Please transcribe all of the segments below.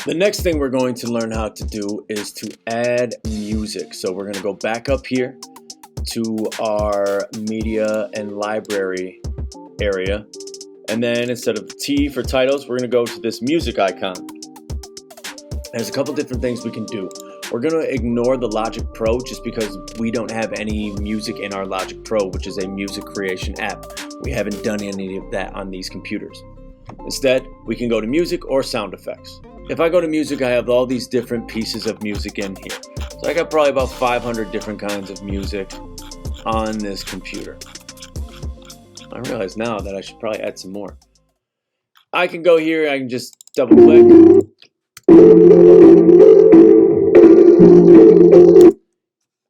The next thing we're going to learn how to do is to add music. So we're going to go back up here to our media and library area. And then instead of T for titles, we're going to go to this music icon. There's a couple different things we can do. We're going to ignore the Logic Pro just because we don't have any music in our Logic Pro, which is a music creation app. We haven't done any of that on these computers. Instead, we can go to music or sound effects. If I go to music, I have all these different pieces of music in here. So I got probably about 500 different kinds of music on this computer. I realize now that I should probably add some more. I can go here, I can just double click.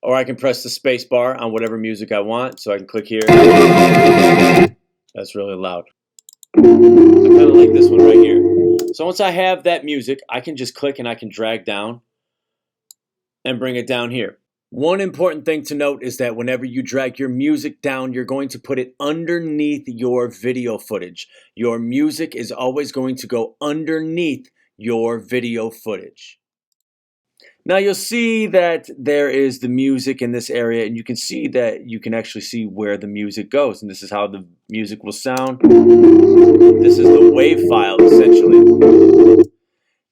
Or I can press the space bar on whatever music I want. So I can click here. That's really loud. I kind of like this one right here. So once I have that music, I can just click and I can drag down and bring it down here. One important thing to note is that whenever you drag your music down, you're going to put it underneath your video footage. Your music is always going to go underneath your video footage. Now you'll see that there is the music in this area, and you can see that you can actually see where the music goes, and this is how the music will sound. This is the wave file essentially.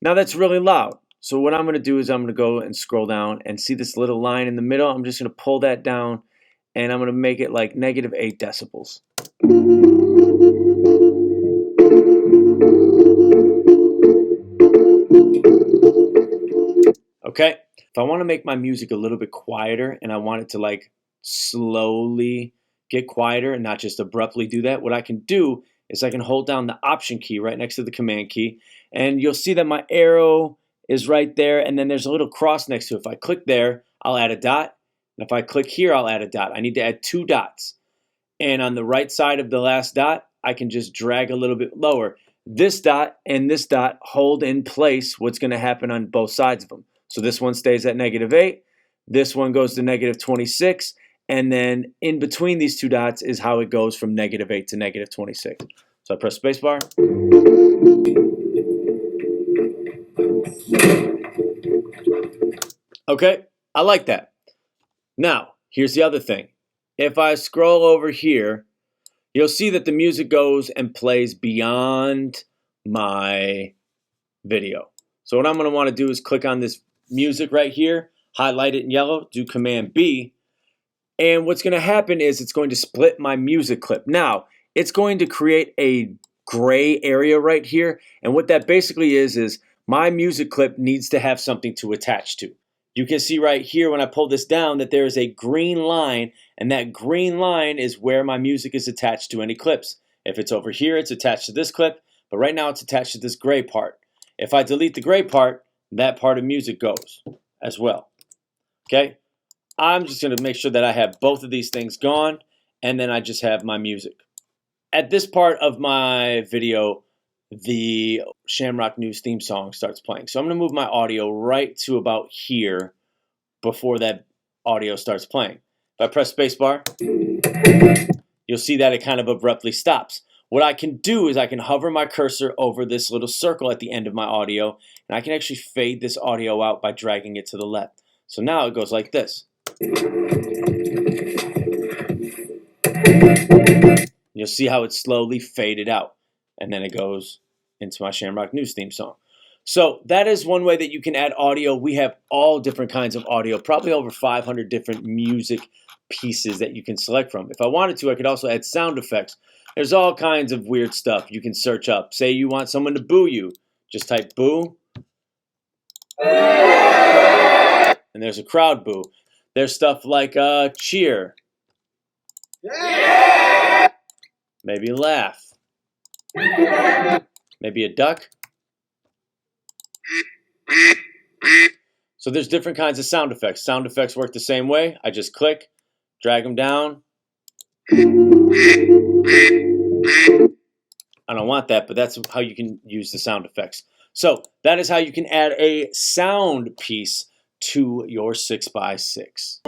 Now that's really loud. So what I'm going to do is I'm going to go and scroll down and see this little line in the middle. I'm just going to pull that down and I'm going to make it like -8 decibels. Okay, if I want to make my music a little bit quieter and I want it to like slowly get quieter and not just abruptly do that, what I can do is I can hold down the Option key right next to the Command key, and you'll see that my arrow is right there, and then there's a little cross next to it. If I click there, I'll add a dot, and if I click here, I'll add a dot. I need to add 2 dots, and on the right side of the last dot, I can just drag a little bit lower. This dot and this dot hold in place what's going to happen on both sides of them. So this one stays at -8, this one goes to -26, and then in between these 2 dots is how it goes from -8 to -26. So I press spacebar. Okay, I like that. Now, here's the other thing. If I scroll over here, you'll see that the music goes and plays beyond my video. So what I'm going to want to do is click on this music right here, highlight it in yellow, do Command B, and what's going to happen is it's going to split my music clip. Now, it's going to create a gray area right here, and what that basically is my music clip needs to have something to attach to. You can see right here when I pull this down that there is a green line, and that green line is where my music is attached to any clips. If it's over here, it's attached to this clip, but right now it's attached to this gray part. If I delete the gray part, that part of music goes as well. Okay? I'm just going to make sure that I have both of these things gone, and then I just have my music. At this part of my video, the Shamrock News theme song starts playing. So I'm going to move my audio right to about here before that audio starts playing. If I press spacebar, you'll see that it kind of abruptly stops. What I can do is I can hover my cursor over this little circle at the end of my audio, and I can actually fade this audio out by dragging it to the left. So now it goes like this. You'll see how it's slowly faded out, and then it goes into my Shamrock News theme song. So that is one way that you can add audio. We have all different kinds of audio, probably over 500 different music pieces that you can select from. If I wanted to, I could also add sound effects. There's all kinds of weird stuff you can search up. Say you want someone to boo you, just type boo, and there's a crowd boo. There's stuff like cheer, maybe laugh, maybe a duck. So there's different kinds of sound effects. Sound effects work the same way. I just click, drag them down. I don't want that, but that's how you can use the sound effects. So that is how you can add a sound piece to your 6x6.